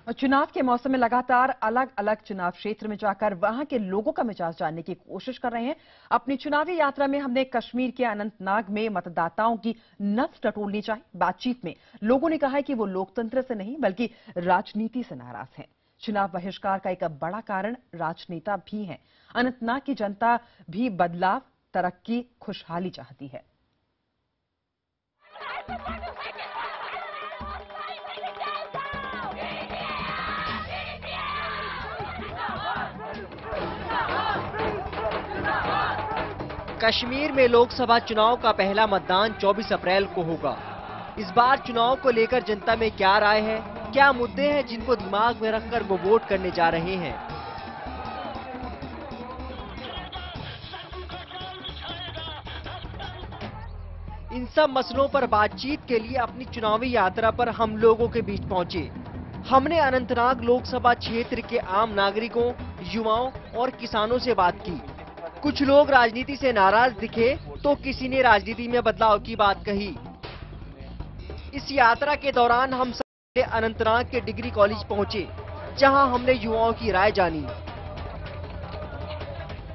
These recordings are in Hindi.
और चुनाव के मौसम में लगातार अलग अलग चुनाव क्षेत्र में जाकर वहां के लोगों का मिजाज जानने की कोशिश कर रहे हैं। अपनी चुनावी यात्रा में हमने कश्मीर के अनंतनाग में मतदाताओं की नस टटोलनी चाहिए। बातचीत में लोगों ने कहा है कि वो लोकतंत्र से नहीं बल्कि राजनीति से नाराज हैं। चुनाव बहिष्कार का एक बड़ा कारण राजनेता भी हैं। अनंतनाग की जनता भी बदलाव, तरक्की, खुशहाली चाहती है। कश्मीर में लोकसभा चुनाव का पहला मतदान 24 अप्रैल को होगा। इस बार चुनाव को लेकर जनता में क्या राय है, क्या मुद्दे हैं जिनको दिमाग में रखकर वो वोट करने जा रहे हैं। इन सब मसलों पर बातचीत के लिए अपनी चुनावी यात्रा पर हम लोगों के बीच पहुंचे। हमने अनंतनाग लोकसभा क्षेत्र के आम नागरिकों, युवाओं और किसानों से बात की। कुछ लोग राजनीति से नाराज दिखे तो किसी ने राजनीति में बदलाव की बात कही। इस यात्रा के दौरान हम सब अनंतनाग के डिग्री कॉलेज पहुंचे, जहां हमने युवाओं की राय जानी।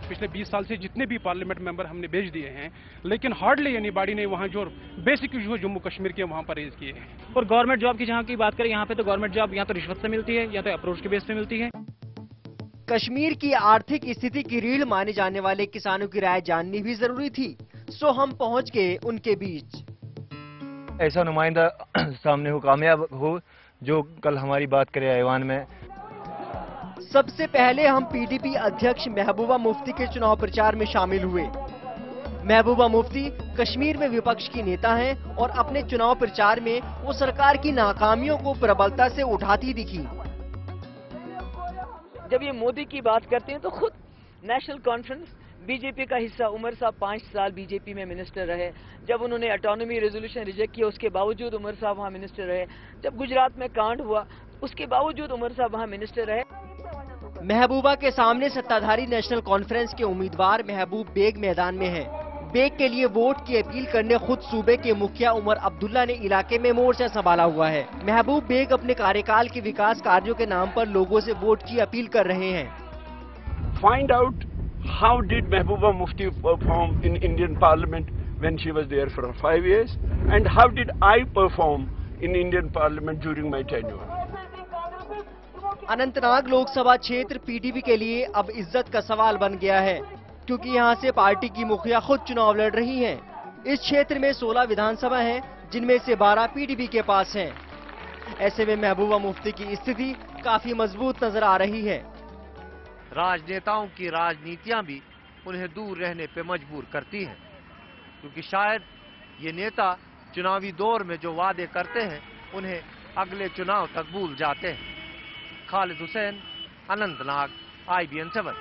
पिछले 20 साल से जितने भी पार्लियामेंट मेंबर हमने भेज दिए हैं, लेकिन हार्डली एनीबॉडी ने वहां जो बेसिक इशू जम्मू कश्मीर के वहां पर रेज किए हैं। और गवर्नमेंट जॉब की जहां की बात करें, यहाँ पे तो गवर्नमेंट जॉब या तो रिश्वत से मिलती है या तो अप्रोच के बेस पे मिलती है। कश्मीर की आर्थिक स्थिति की रीढ़ माने जाने वाले किसानों की राय जाननी भी जरूरी थी, सो हम पहुंच गए उनके बीच। ऐसा नुमाइंदा सामने हो, कामयाब हो, जो कल हमारी बात करे ऐवान में। सबसे पहले हम पीडीपी अध्यक्ष महबूबा मुफ्ती के चुनाव प्रचार में शामिल हुए। महबूबा मुफ्ती कश्मीर में विपक्ष की नेता हैं और अपने चुनाव प्रचार में वो सरकार की नाकामियों को प्रबलता से उठाती दिखी। जब ये मोदी की बात करते हैं तो खुद नेशनल कॉन्फ्रेंस बीजेपी का हिस्सा उमर साहब 5 साल बीजेपी में मिनिस्टर रहे। जब उन्होंने ऑटोनॉमी रेजोल्यूशन रिजेक्ट किया, उसके बावजूद उमर साहब वहाँ मिनिस्टर रहे। जब गुजरात में कांड हुआ, उसके बावजूद उमर साहब वहाँ मिनिस्टर रहे। महबूबा के सामने सत्ताधारी नेशनल कॉन्फ्रेंस के उम्मीदवार महबूब बेग मैदान में हैं। बेग के लिए वोट की अपील करने खुद सूबे के मुखिया उमर अब्दुल्ला ने इलाके में मोर्चा संभाला हुआ है। महबूब बेग अपने कार्यकाल के विकास कार्यों के नाम पर लोगों से वोट की अपील कर रहे हैं। Find out how did Mehbooba Mufti perform in Indian Parliament when she was there for 5 years, and how did I perform in Indian Parliament during my tenure. Anantnag Lok Sabha क्षेत्र पीडीपी के लिए अब इज्जत का सवाल बन गया है, क्योंकि यहां से पार्टी की मुखिया खुद चुनाव लड़ रही हैं। इस क्षेत्र में 16 विधानसभा हैं, जिनमें से 12 पीडीपी के पास हैं। ऐसे में महबूबा मुफ्ती की स्थिति काफी मजबूत नजर आ रही है। राजनेताओं की राजनीतियां भी उन्हें दूर रहने पे मजबूर करती हैं, क्योंकि शायद ये नेता चुनावी दौर में जो वादे करते हैं उन्हें अगले चुनाव तक भूल जाते हैं। खालिद हुसैन, अनंतनाग, IBN 7।